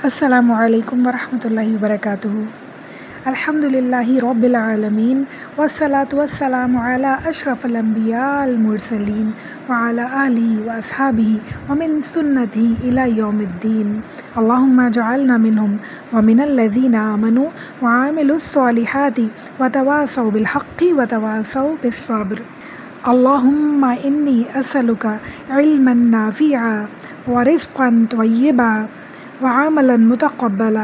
السلام علیکم ورحمۃ اللہ وبرکاتہ۔ الحمدللہ رب العالمین والصلاة والسلام علی اشرف الانبیاء المرسلین وعلی آلہ واصحابہ ومن سنتہ الی یوم الدین۔ اللہم اجعلنا منہم ومن الذین آمنوا وعملوا الصالحات وتواصوا بالحق وتواصوا بالصبر۔ اللہم انی اسألک علما نافعا ورزقا طیبا وعملا متقبلا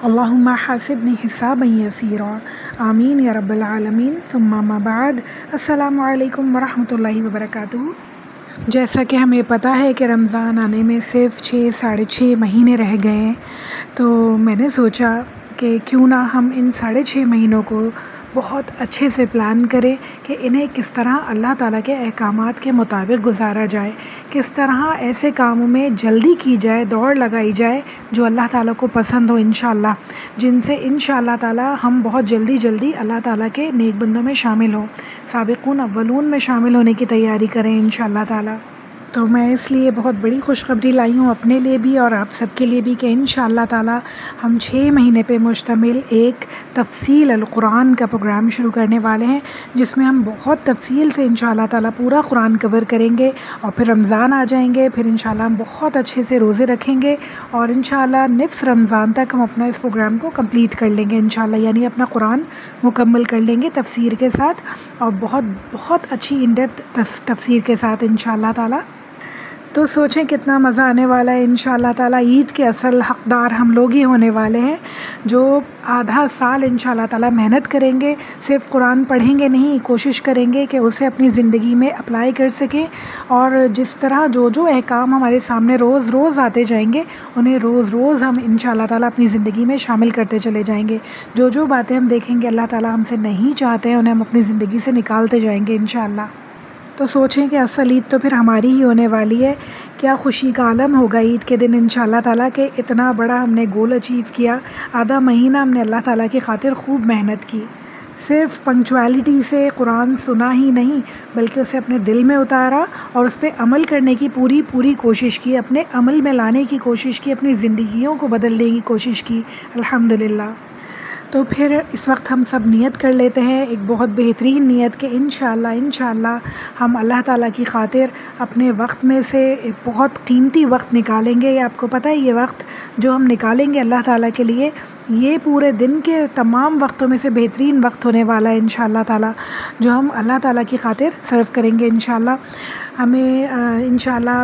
اللہم حاسبنی حسابا یسیرا آمین یا رب العالمین۔ ثم ما بعد، السلام علیکم ورحمۃ اللہ وبرکاتہ۔ جیسا کہ ہمیں پتہ ہے کہ رمضان آنے میں صرف 6 مہینے رہ گئے ہیں، تو میں نے سوچا کہ کیوں نہ ہم ان 6.5 مہینوں کو بہت اچھے سے پلان کریں کہ انہیں کس طرح اللہ تعالیٰ کے احکامات کے مطابق گزارا جائے، کس طرح ایسے کاموں میں جلدی کی جائے، دوڑ لگائی جائے جو اللہ تعالیٰ کو پسند ہو انشاءاللہ، جن سے انشاءاللہ تعالیٰ ہم بہت جلدی اللہ تعالیٰ کے نیک بندوں میں شامل ہوں، سابقون اولون میں شامل ہونے کی تیاری کریں انشاءاللہ تعالیٰ۔ تو میں اس لیے بہت بڑی خوشخبری لائی ہوں اپنے لیے بھی اور آپ سب کے لیے بھی کہ انشاءاللہ تعالیٰ ہم 6 مہینے پہ مشتمل ایک تفصیل القرآن کا پروگرام شروع کرنے والے ہیں، جس میں ہم بہت تفصیل سے انشاءاللہ تعالیٰ پورا قرآن کور کریں گے، اور پھر رمضان آ جائیں گے، پھر انشاءاللہ ہم بہت اچھے سے روزے رکھیں گے، اور انشاءاللہ نصف رمضان تک ہم اپنا اس پروگرام کو کمپلیٹ کر لیں گے انشاءاللہ، یعنی اپنا قرآن مکمل کر لیں گے تفسیر کے ساتھ، اور بہت اچھی ان ڈیپتھ تفسیر کے ساتھ انشاءاللہ تعالیٰ۔ تو سوچیں کتنا مزہ آنے والا ہے انشاءاللہ تعالیٰ۔ عید کے اصل حقدار ہم لوگ ہی ہونے والے ہیں، جو آدھا سال انشاءاللہ تعالیٰ محنت کریں گے، صرف قرآن پڑھیں گے نہیں، کوشش کریں گے کہ اسے اپنی زندگی میں اپلائی کر سکیں، اور جس طرح جو احکام ہمارے سامنے روز روز آتے جائیں گے، انہیں روز روز ہم انشاءاللہ تعالیٰ اپنی زندگی میں شامل کرتے چلے جائیں گے۔ جو باتیں ہم دیکھیں گے اللہ تعالیٰ ہم سے نہیں چاہتے ہیں، انہیں ہم اپنی زندگی سے نکالتے جائیں گے انشاءاللہ۔ تو سوچیں کہ اصل عید تو پھر ہماری ہی ہونے والی ہے، کیا خوشی کا عالم ہوگا عید کے دن انشاءاللہ تعالیٰ کہ اتنا بڑا ہم نے گول اچیو کیا، آدھا مہینہ ہم نے اللہ تعالیٰ کی خاطر خوب محنت کی، صرف پنکچویلٹی سے قرآن سنا ہی نہیں بلکہ اسے اپنے دل میں اتارا اور اس پہ عمل کرنے کی پوری کوشش کی، اپنے عمل میں لانے کی کوشش کی، اپنی زندگیوں کو بدلنے کی کوشش کی الحمدللہ۔ تو پھر اس وقت ہم سب نیت کر لیتے ہیں ایک بہت بہترین نیت کہ انشاءاللہ ہم اللہ تعالیٰ کی خاطر اپنے وقت میں سے ایک بہت قیمتی وقت نکالیں گے۔ یہ آپ کو پتہ ہے یہ وقت جو ہم نکالیں گے اللہ تعالیٰ کے لیے، یہ پورے دن کے تمام وقتوں میں سے بہترین وقت ہونے والا ہے انشاءاللہ تعالیٰ، جو ہم اللہ تعالیٰ کی خاطر صرف کریں گے انشاءاللہ۔ ہمیں انشاءاللہ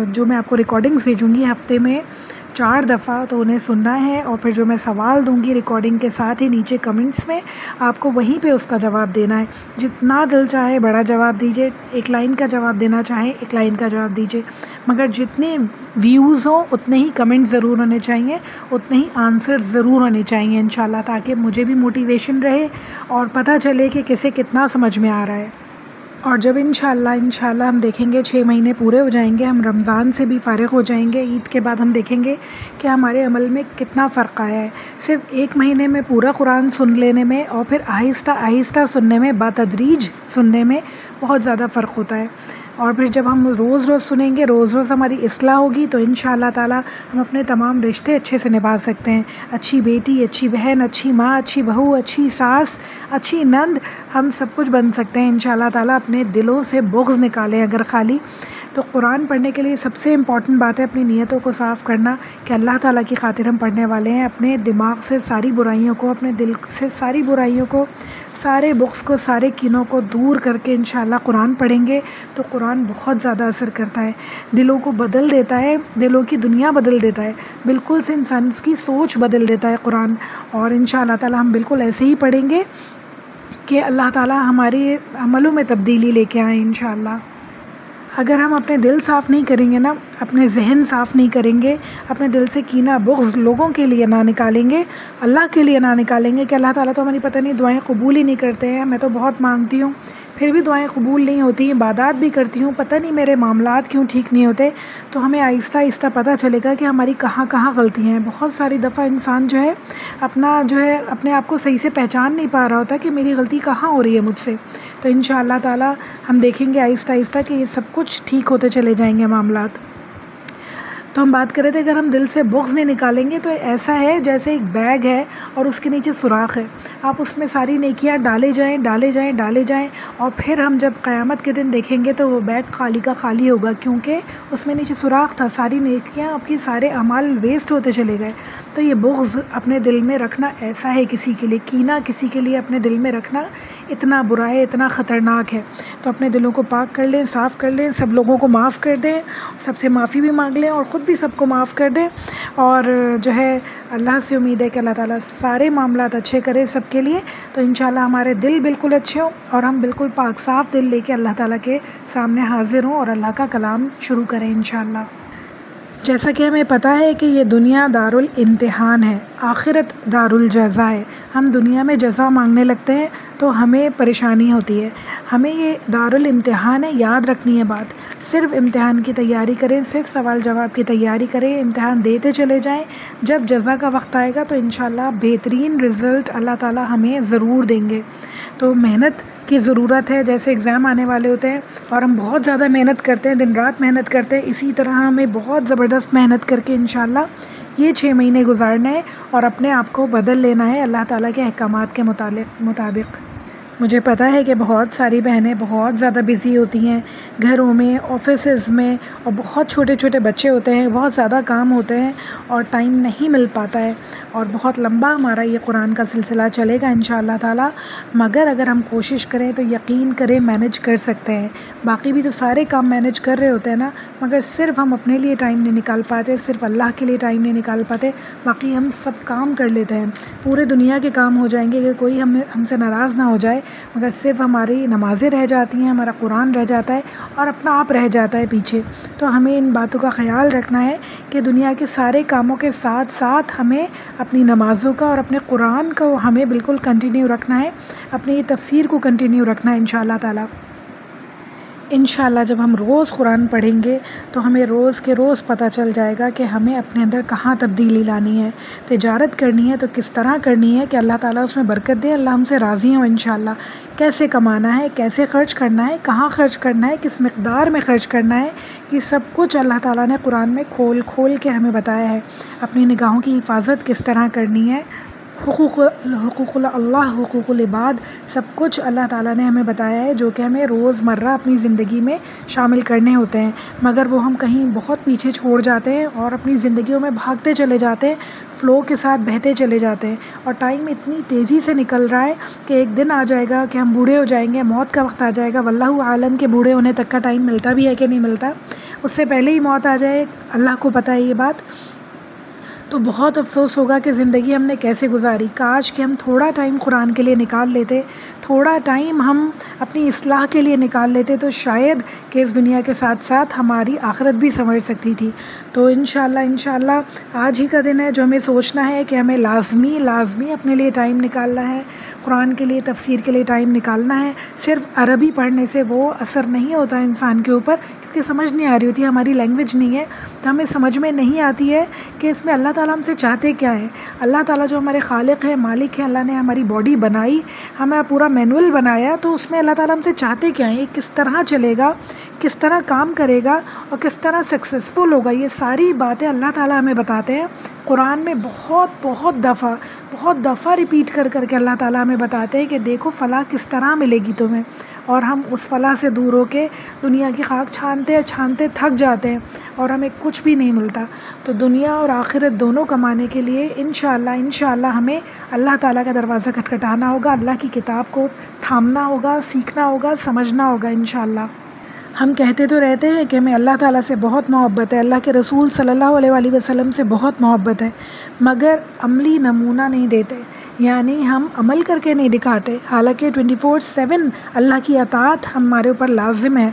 جو میں آپ کو ریکارڈنگز بھیجوں گی ہفتے میں 4 دفعہ، تو انہیں سننا ہے، اور پھر جو میں سوال دوں گی ریکارڈنگ کے ساتھ ہی نیچے کمنٹس میں، آپ کو وہیں پہ اس کا جواب دینا ہے۔ جتنا دل چاہے بڑا جواب دیجیے، 1 لائن کا جواب دینا چاہیں 1 لائن کا جواب دیجیے، مگر جتنے ویوز ہوں اتنے ہی کمنٹ ضرور ہونے چاہیے، اتنے ہی آنسر ضرور ہونے چاہیے انشاءاللہ، تاکہ مجھے بھی موٹیویشن رہے اور پتہ چلے کہ کسے کتنا سمجھ میں آ رہا ہے۔ اور جب انشاءاللہ ہم دیکھیں گے 6 مہینے پورے ہو جائیں گے، ہم رمضان سے بھی فارغ ہو جائیں گے، عید کے بعد ہم دیکھیں گے کہ ہمارے عمل میں کتنا فرق آیا ہے۔ صرف 1 مہینے میں پورا قرآن سن لینے میں اور پھر آہستہ سننے میں، بتدریج سننے میں بہت زیادہ فرق ہوتا ہے، اور پھر جب ہم روز سنیں گے، روز ہماری اصلاح ہوگی، تو انشاءاللہ تعالیٰ ہم اپنے تمام رشتے اچھے سے نبھا سکتے ہیں، اچھی بیٹی، اچھی بہن، اچھی ماں، اچھی بہو، اچھی ساس، اچھی نند، ہم سب کچھ بن سکتے ہیں انشاءاللہ تعالیٰ۔ اپنے دلوں سے بغض نکالیں اگر خالی، تو قرآن پڑھنے کے لیے سب سے امپورٹنٹ بات ہے اپنی نیتوں کو صاف کرنا، کہ اللہ تعالیٰ کی خاطر ہم پڑھنے والے ہیں، اپنے دماغ سے ساری برائیوں کو، اپنے دل سے ساری برائیوں کو، سارے بغض کو، سارے کینوں کو دور کر کے انشاءاللہ قرآن پڑھیں گے، تو قرآن بہت زیادہ اثر کرتا ہے، دلوں کو بدل دیتا ہے، دلوں کی دنیا بدل دیتا ہے، بالکل سے انسان کی سوچ بدل دیتا ہے قرآن، اور انشاءاللہ تعالیٰ ہم بالکل ایسے ہی پڑھیں گے کہ اللہ تعالیٰ ہمارے عملوں میں تبدیلی لے کے آئیں انشاءاللہ۔ اگر ہم اپنے دل صاف نہیں کریں گے نا، اپنے ذہن صاف نہیں کریں گے، اپنے دل سے کینہ بغض لوگوں کے لیے نہ نکالیں گے، اللہ کے لیے نہ نکالیں گے، کہ اللہ تعالیٰ تو ہماری پتہ نہیں دعائیں قبول ہی نہیں کرتے ہیں، میں تو بہت مانگتی ہوں پھر بھی دعائیں قبول نہیں ہوتی، عبادات بھی کرتی ہوں، پتہ نہیں میرے معاملات کیوں ٹھیک نہیں ہوتے، تو ہمیں آہستہ پتہ چلے گا کہ ہماری کہاں غلطیاں ہیں۔ بہت ساری دفعہ انسان جو ہے اپنے آپ کو صحیح سے پہچان نہیں پا رہا ہوتا کہ میری غلطی کہاں ہو رہی ہے مجھ سے، تو انشاءاللہ تعالیٰ ہم دیکھیں گے آہستہ کہ یہ سب کچھ ٹھیک ہوتے چلے جائیں گے معاملات۔ تو ہم بات کر رہے تھے اگر ہم دل سے بغض نہیں نکالیں گے تو ایسا ہے جیسے ایک بیگ ہے اور اس کے نیچے سوراخ ہے، آپ اس میں ساری نیکیاں ڈالے جائیں ڈالے جائیں ڈالے جائیں، اور پھر ہم جب قیامت کے دن دیکھیں گے تو وہ بیگ خالی کا خالی ہوگا، کیونکہ اس میں نیچے سوراخ تھا، ساری نیکیاں، آپ کی سارے اعمال ویسٹ ہوتے چلے گئے۔ تو یہ بغض اپنے دل میں رکھنا ایسا ہے، کسی کے لیے کینہ کسی کے لیے اپنے دل میں رکھنا اتنا برا ہے، اتنا خطرناک ہے۔ تو اپنے دلوں کو پاک کر لیں، صاف کر لیں، سب لوگوں کو معاف کر دیں، سب سے معافی بھی مانگ لیں اور خود بھی سب کو معاف کر دیں، اور جو ہے اللہ سے امید ہے کہ اللہ تعالیٰ سارے معاملات اچھے کرے سب کے لیے، تو انشاءاللہ ہمارے دل بالکل اچھے ہوں اور ہم بالکل پاک صاف دل لے کے اللہ تعالیٰ کے سامنے حاضر ہوں اور اللہ کا کلام شروع کریں انشاءاللہ۔ جیسا کہ ہمیں پتہ ہے کہ یہ دنیا دارالامتحان ہے، آخرت دارالجزا ہے۔ ہم دنیا میں جزا مانگنے لگتے ہیں تو ہمیں پریشانی ہوتی ہے، ہمیں یہ دارالامتحان ہے، یاد رکھنی ہے بات۔ صرف امتحان کی تیاری کریں، صرف سوال جواب کی تیاری کریں، امتحان دیتے چلے جائیں، جب جزا کا وقت آئے گا تو انشاءاللہ بہترین رزلٹ اللہ تعالیٰ ہمیں ضرور دیں گے۔ تو محنت کی ضرورت ہے، جیسے ایگزام آنے والے ہوتے ہیں اور ہم بہت زیادہ محنت کرتے ہیں، دن رات محنت کرتے ہیں، اسی طرح ہمیں بہت زبردست محنت کر کے انشاءاللہ یہ 6 مہینے گزارنے ہیں اور اپنے آپ کو بدل لینا ہے اللہ تعالیٰ کے احکامات کے مطابق۔ مجھے پتہ ہے کہ بہت ساری بہنیں بہت زیادہ بزی ہوتی ہیں گھروں میں، آفیسز میں، اور بہت چھوٹے چھوٹے بچے ہوتے ہیں، بہت زیادہ کام ہوتے ہیں اور ٹائم نہیں مل پاتا ہے، اور بہت لمبا ہمارا یہ قرآن کا سلسلہ چلے گا انشاءاللہ تعالیٰ، مگر اگر ہم کوشش کریں تو یقین کریں مینج کر سکتے ہیں۔ باقی بھی تو سارے کام مینج کر رہے ہوتے ہیں نا، مگر صرف ہم اپنے لیے ٹائم نہیں نکال پاتے، صرف اللہ کے لیے ٹائم نہیں نکال پاتے، باقی ہم سب کام کر لیتے ہیں، پورے دنیا کے کام ہو جائیں گے کہ کوئی ہم سے ناراض نہ ہو جائے، مگر صرف ہماری نمازیں رہ جاتی ہیں، ہمارا قرآن رہ جاتا ہے اور اپنا آپ رہ جاتا ہے پیچھے۔ تو ہمیں ان باتوں کا خیال رکھنا ہے کہ دنیا کے سارے کاموں کے ساتھ ساتھ ہمیں اپنی نمازوں کا اور اپنے قرآن کو ہمیں بالکل کنٹینیو رکھنا ہے، اپنی تفسیر کو کنٹینیو رکھنا ہے انشاءاللہ تعالیٰ۔ انشاءاللہ جب ہم روز قرآن پڑھیں گے تو ہمیں روز کے روز پتہ چل جائے گا کہ ہمیں اپنے اندر کہاں تبدیلی لانی ہے، تجارت کرنی ہے تو کس طرح کرنی ہے کہ اللہ تعالیٰ اس میں برکت دے، اللہ ہم سے راضی ہوں انشاءاللہ، کیسے کمانا ہے، کیسے خرچ کرنا ہے، کہاں خرچ کرنا ہے، کس مقدار میں خرچ کرنا ہے، یہ سب کچھ اللہ تعالیٰ نے قرآن میں کھول کھول کے ہمیں بتایا ہے۔ اپنی نگاہوں کی حفاظت کس طرح کرنی ہے، حقوق اللہ، حقوق العباد، سب کچھ اللہ تعالیٰ نے ہمیں بتایا ہے، جو کہ ہمیں روز مرہ اپنی زندگی میں شامل کرنے ہوتے ہیں، مگر وہ ہم کہیں بہت پیچھے چھوڑ جاتے ہیں اور اپنی زندگیوں میں بھاگتے چلے جاتے ہیں، فلو کے ساتھ بہتے چلے جاتے ہیں، اور ٹائم اتنی تیزی سے نکل رہا ہے کہ ایک دن آ جائے گا کہ ہم بوڑھے ہو جائیں گے، موت کا وقت آ جائے گا، واللہ عالم کے بوڑھے ہونے تک کا ٹائم ملتا بھی ہے کہ نہیں ملتا، اس سے پہلے ہی موت آ جائے، اللہ کو پتہ ہے یہ بات، تو بہت افسوس ہوگا کہ زندگی ہم نے کیسے گزاری۔ کاش کہ ہم تھوڑا ٹائم قرآن کے لیے نکال لیتے، تھوڑا ٹائم ہم اپنی اصلاح کے لیے نکال لیتے، تو شاید کہ اس دنیا کے ساتھ ساتھ ہماری آخرت بھی سنور سکتی تھی۔ تو انشاءاللہ آج ہی کا دن ہے جو ہمیں سوچنا ہے کہ ہمیں لازمی اپنے لیے ٹائم نکالنا ہے، قرآن کے لیے، تفسیر کے لیے ٹائم نکالنا ہے۔ صرف عربی پڑھنے سے وہ اثر نہیں ہوتا انسان کے اوپر، کیونکہ سمجھ نہیں آ رہی ہوتی، ہماری لینگویج نہیں ہے، تو ہمیں سمجھ میں نہیں آتی ہے کہ اس میں اللہ تعالیٰ ہم سے چاہتے کیا ہے۔ اللہ تعالیٰ جو ہمارے خالق ہے، مالک ہے، اللہ نے ہماری باڈی بنائی، ہمیں پورا مینول بنایا، تو اس میں اللہ تعالیٰ ہم سے چاہتے کیا ہیں، کس طرح چلے گا، کس طرح کام کرے گا اور کس طرح سکسیزفل ہوگا، یہ ساری باتیں اللہ تعالیٰ ہمیں بتاتے ہیں قرآن میں، بہت دفعہ ریپیٹ کر کے اللہ تعالیٰ ہمیں بتاتے ہیں کہ دیکھو فلاح کس طرح ملے گی تمہیں، اور ہم اس فلاح سے دور ہو کے دنیا کی خاک چھانتے تھک جاتے ہیں اور ہمیں کچھ بھی نہیں ملتا۔ تو دنیا اور آخرت دونوں کمانے کے لیے انشاءاللہ ہمیں اللہ تعالیٰ کا دروازہ کھٹکھٹانا ہوگا، اللہ کی کتاب کو تھامنا ہوگا، سیکھنا ہوگا، سمجھنا ہوگا انشاءاللہ۔ ہم کہتے تو رہتے ہیں کہ ہمیں اللہ تعالیٰ سے بہت محبت ہے، اللہ کے رسول صلی اللہ علیہ وآلہ وسلم سے بہت محبت ہے، مگر عملی نمونہ نہیں دیتے، یعنی ہم عمل کر کے نہیں دکھاتے، حالانکہ 24/7 اللہ کی اطاعت ہمارے اوپر لازم ہے،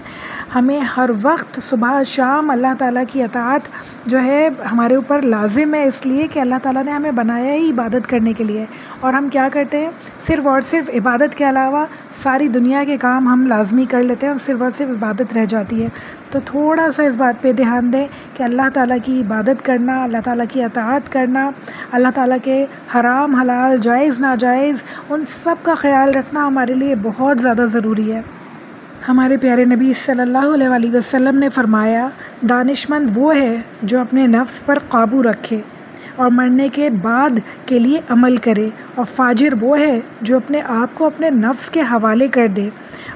ہمیں ہر وقت صبح شام اللہ تعالیٰ کی اطاعت جو ہے ہمارے اوپر لازم ہے، اس لیے کہ اللہ تعالیٰ نے ہمیں بنایا ہی عبادت کرنے کے لیے، اور ہم کیا کرتے ہیں، صرف اور صرف عبادت کے علاوہ ساری دنیا کے کام ہم لازمی کر لیتے ہیں اور صرف عبادت رہ جاتی ہے۔ تو تھوڑا سا اس بات پہ دھیان دیں کہ اللہ تعالیٰ کی عبادت کرنا، اللہ تعالیٰ کی اطاعت کرنا، اللہ تعالیٰ کے حرام حلال جائز ناجائز ان سب کا خیال رکھنا ہمارے لیے بہت زیادہ ضروری ہے۔ ہمارے پیارے نبی صلی اللہ علیہ وسلم نے فرمایا، دانشمند وہ ہے جو اپنے نفس پر قابو رکھے اور مرنے کے بعد کے لیے عمل کرے، اور فاجر وہ ہے جو اپنے آپ کو اپنے نفس کے حوالے کر دے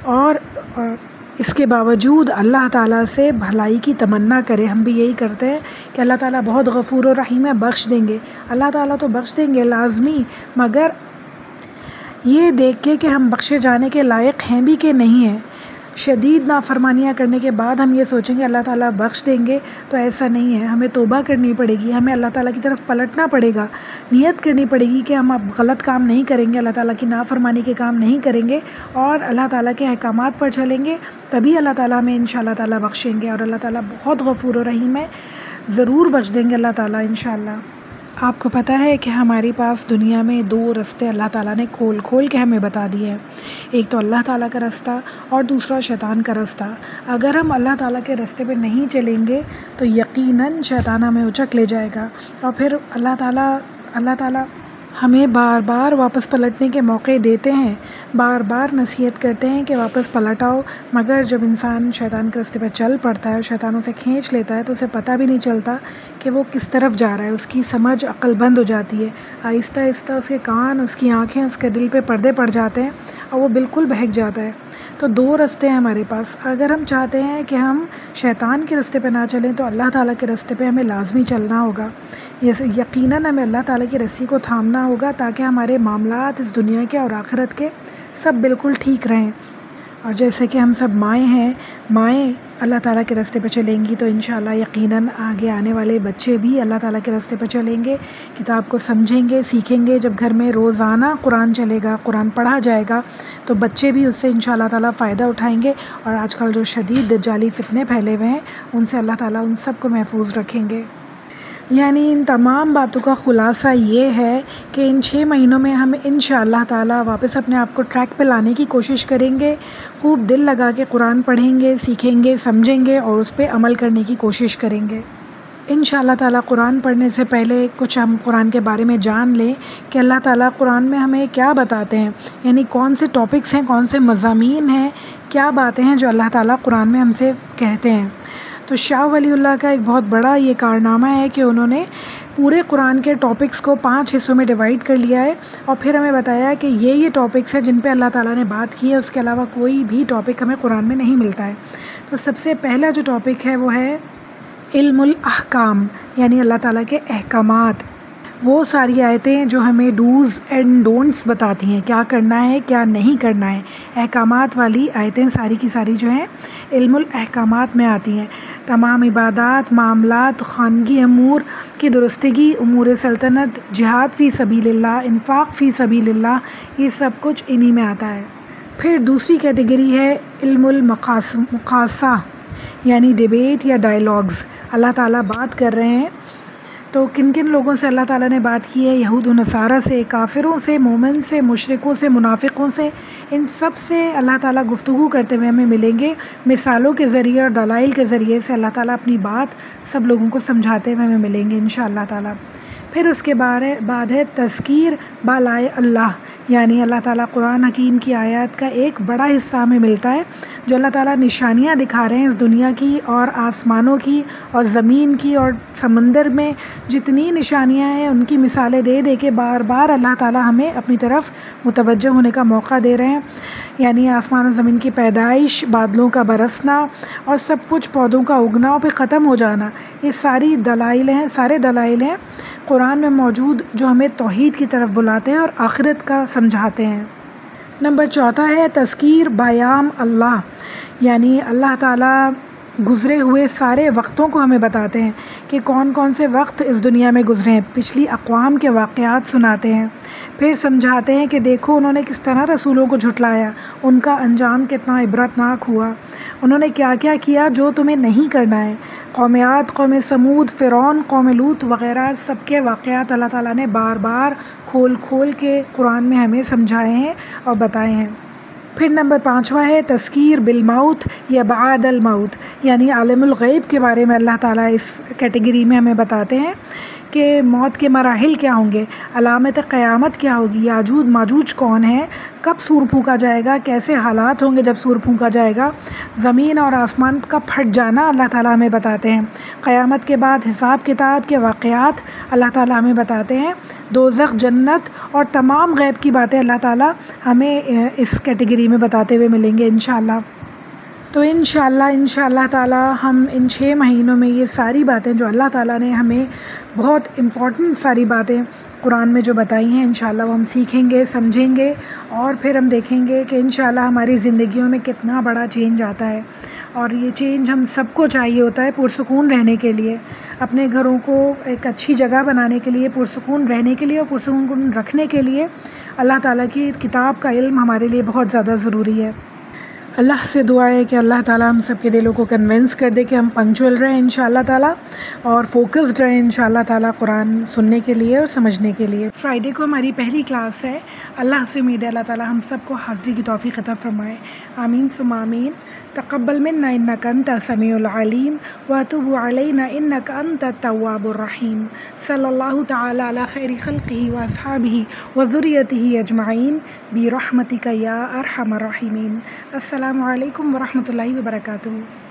اور اس کے باوجود اللہ تعالیٰ سے بھلائی کی تمنا کرے۔ ہم بھی یہی کرتے ہیں کہ اللہ تعالیٰ بہت غفور و رحیم ہے، بخش دیں گے۔ اللہ تعالیٰ تو بخش دیں گے لازمی، مگر یہ دیکھ کے کہ ہم بخشے جانے کے لائق ہیں بھی کہ نہیں ہیں۔ شدید نافرمانیاں کرنے کے بعد ہم یہ سوچیں گے اللہ تعالیٰ بخش دیں گے، تو ایسا نہیں ہے۔ ہمیں توبہ کرنی پڑے گی، ہمیں اللہ تعالیٰ کی طرف پلٹنا پڑے گا، نیت کرنی پڑے گی کہ ہم اب غلط کام نہیں کریں گے، اللہ تعالیٰ کی نافرمانی کے کام نہیں کریں گے اور اللہ تعالیٰ کے احکامات پر چلیں گے، تبھی اللہ تعالیٰ ہمیں انشاءاللہ تعالیٰ بخشیں گے۔ اور اللہ تعالیٰ بہت غفور و رحیم ہے، ضرور بخش دیں گے اللہ تعالیٰ انشاءاللہ۔ آپ کو پتہ ہے کہ ہمارے پاس دنیا میں دو رستے اللہ تعالیٰ نے کھول کے ہمیں بتا دیے ہیں، ایک تو اللہ تعالیٰ کا رستہ اور دوسرا شیطان کا رستہ۔ اگر ہم اللہ تعالیٰ کے رستے پہ نہیں چلیں گے تو یقیناً شیطان ہمیں اچک لے جائے گا، اور پھر اللہ تعالیٰ ہمیں بار بار واپس پلٹنے کے موقع دیتے ہیں، بار بار نصیحت کرتے ہیں کہ واپس پلٹ آؤ، مگر جب انسان شیطان کے راستے پہ چل پڑتا ہے اور شیطان اسے کھینچ لیتا ہے تو اسے پتہ بھی نہیں چلتا کہ وہ کس طرف جا رہا ہے، اس کی سمجھ عقل بند ہو جاتی ہے، آہستہ آہستہ اس کے کان، اس کی آنکھیں، اس کے دل پہ پردے پڑ جاتے ہیں اور وہ بالکل بہک جاتا ہے۔ تو دو رستے ہیں ہمارے پاس، اگر ہم چاہتے ہیں کہ ہم شیطان کے راستے پہ نہ چلیں تو اللہ تعالیٰ کے راستے پہ ہمیں لازمی چلنا ہوگا، یقیناً ہمیں اللہ تعالیٰ کی رسی کو تھامنا ہوگا تاکہ ہمارے معاملات اس دنیا کے اور آخرت کے سب بالکل ٹھیک رہیں۔ اور جیسے کہ ہم سب مائیں ہیں، مائیں اللہ تعالیٰ کے راستے پہ چلیں گی تو انشاءاللہ یقیناً آگے آنے والے بچے بھی اللہ تعالیٰ کے راستے پہ چلیں گے، کتاب کو سمجھیں گے، سیکھیں گے۔ جب گھر میں روزانہ قرآن چلے گا، قرآن پڑھا جائے گا تو بچے بھی اس سے انشاءاللہ تعالیٰ فائدہ اٹھائیں گے، اور آج کل جو شدید دجالی فتنے پھیلے ہوئے ہیں ان سے اللہ تعالیٰ ان سب کو محفوظ رکھیں گے۔ یعنی ان تمام باتوں کا خلاصہ یہ ہے کہ ان 6 مہینوں میں ہم انشاءاللہ تعالیٰ واپس اپنے آپ کو ٹریک پہ لانے کی کوشش کریں گے، خوب دل لگا کے قرآن پڑھیں گے، سیکھیں گے، سمجھیں گے اور اس پہ عمل کرنے کی کوشش کریں گے۔ انشاءاللہ تعالیٰ قرآن پڑھنے سے پہلے کچھ ہم قرآن کے بارے میں جان لیں کہ اللہ تعالیٰ قرآن میں ہمیں کیا بتاتے ہیں، یعنی کون سے ٹاپکس ہیں، کون سے مضامین ہیں، کیا باتیں ہیں جو اللہ تعالیٰ قرآن میں ہم سے کہتے ہیں۔ تو شاہ ولی اللہ کا ایک بہت بڑا یہ کارنامہ ہے کہ انہوں نے پورے قرآن کے ٹاپکس کو 5 حصوں میں ڈیوائیڈ کر لیا ہے، اور پھر ہمیں بتایا کہ یہ ٹاپکس ہیں جن پہ اللہ تعالیٰ نے بات کی ہے، اس کے علاوہ کوئی بھی ٹاپک ہمیں قرآن میں نہیں ملتا ہے۔ تو سب سے پہلا جو ٹاپک ہے وہ ہے علم الاحکام، یعنی اللہ تعالیٰ کے احکامات، وہ ساری آیتیں جو ہمیں ڈوز اینڈ ڈونٹس بتاتی ہیں، کیا کرنا ہے کیا نہیں کرنا ہے، احکامات والی آیتیں ساری کی ساری جو ہیں علم الاحکامات میں آتی ہیں۔ تمام عبادات، معاملات، خانگی امور کی درستگی، امور سلطنت، جہاد فی سبیل اللہ، انفاق فی سبیل اللہ، یہ سب کچھ انہی میں آتا ہے۔ پھر دوسری کیٹیگری ہے علم المقاصہ، یعنی ڈیبیٹ یا ڈائیلاگز، اللہ تعالیٰ بات کر رہے ہیں تو کن کن لوگوں سے اللہ تعالیٰ نے بات کی ہے، یہود و نصارہ سے، کافروں سے، مومن سے، مشرکوں سے، منافقوں سے، ان سب سے اللہ تعالیٰ گفتگو کرتے ہوئے ہمیں ملیں گے، مثالوں کے ذریعے اور دلائل کے ذریعے سے اللہ تعالیٰ اپنی بات سب لوگوں کو سمجھاتے ہوئے ہمیں ملیں گے انشاءاللہ تعالیٰ۔ پھر اس کے بعد ہے تذکیر بالائے اللہ، یعنی اللہ تعالیٰ قرآن حکیم کی آیات کا ایک بڑا حصہ ہمیں ملتا ہے جو اللہ تعالیٰ نشانیاں دکھا رہے ہیں اس دنیا کی اور آسمانوں کی اور زمین کی اور سمندر میں جتنی نشانیاں ہیں ان کی مثالیں دے دے کے بار بار اللہ تعالیٰ ہمیں اپنی طرف متوجہ ہونے کا موقع دے رہے ہیں، یعنی آسمان و زمین کی پیدائش، بادلوں کا برسنا اور سب کچھ، پودوں کا اگنا اور پھر ختم ہو جانا، یہ سارے دلائل ہیں قرآن میں موجود جو ہمیں توحید کی طرف بلاتے ہیں اور آخرت کا سمجھاتے ہیں۔ نمبر 4 ہے تذکیر بیام اللہ، یعنی اللہ تعالیٰ گزرے ہوئے سارے وقتوں کو ہمیں بتاتے ہیں کہ کون کون سے وقت اس دنیا میں گزرے ہیں، پچھلی اقوام کے واقعات سناتے ہیں، پھر سمجھاتے ہیں کہ دیکھو انہوں نے کس طرح رسولوں کو جھٹلایا، ان کا انجام کتنا عبرتناک ہوا، انہوں نے کیا کیا کیا جو تمہیں نہیں کرنا ہے۔ قوم عاد، قوم سمود، فرعون، قوم لوط وغیرہ سب کے واقعات اللہ تعالیٰ نے بار بار کھول کے قرآن میں ہمیں سمجھائے ہیں اور بتائے ہیں۔ پھر نمبر 5 ہے تذکیر بالموت یا بعد الموت، یعنی عالم الغیب کے بارے میں اللہ تعالیٰ اس کیٹیگری میں ہمیں بتاتے ہیں کہ موت کے مراحل کیا ہوں گے، علامت قیامت کیا ہوگی، یاجوج ماجوج کون ہیں، کب سور پھونکا جائے گا، کیسے حالات ہوں گے جب سور پھونکا جائے گا، زمین اور آسمان کا پھٹ جانا اللہ تعالیٰ ہمیں بتاتے ہیں، قیامت کے بعد حساب کتاب کے واقعات اللہ تعالیٰ ہمیں بتاتے ہیں، دوزخ جنت اور تمام غیب کی باتیں اللہ تعالیٰ ہمیں اس کیٹیگری میں بتاتے ہوئے ملیں گے انشاءاللہ۔ تو انشاءاللہ تعالیٰ ہم ان 6 مہینوں میں یہ ساری باتیں جو اللہ تعالیٰ نے ہمیں بہت امپورٹنٹ ساری باتیں قرآن میں جو بتائی ہیں انشاءاللہ وہ ہم سیکھیں گے، سمجھیں گے، اور پھر ہم دیکھیں گے کہ انشاءاللہ ہماری زندگیوں میں کتنا بڑا چینج آتا ہے۔ اور یہ چینج ہم سب کو چاہیے ہوتا ہے پرسکون رہنے کے لیے، اپنے گھروں کو ایک اچھی جگہ بنانے کے لیے، پرسکون رہنے کے لیے اور پرسکون رکھنے کے لیے اللہ تعالیٰ کی کتاب کا علم ہمارے لیے بہت زیادہ ضروری ہے۔ اللہ سے دعا ہے کہ اللہ تعالیٰ ہم سب کے دلوں کو کنونس کر دے کہ ہم پنکچوئل رہیں انشاءاللہ تعالیٰ، اور فوکسڈ رہیں انشاءاللہ تعالیٰ قرآن سننے کے لیے اور سمجھنے کے لیے۔ فرائیڈے کو ہماری پہلی کلاس ہے، اللہ سے امید ہے اللہ تعالیٰ ہم سب کو حاضری کی توفیق عطا فرمائے، آمین ثم آمین۔ تقبل منا انک انت السمیع العلیم وتب علینا انک انت التواب الرحیم، صلی اللہ تعالیٰ علی خیر خلقہ واصحابہ وذریتہ اجمعین برحمتک یا ارحم الراحمین۔ السلام علیکم ورحمۃ اللہ وبرکاتہ۔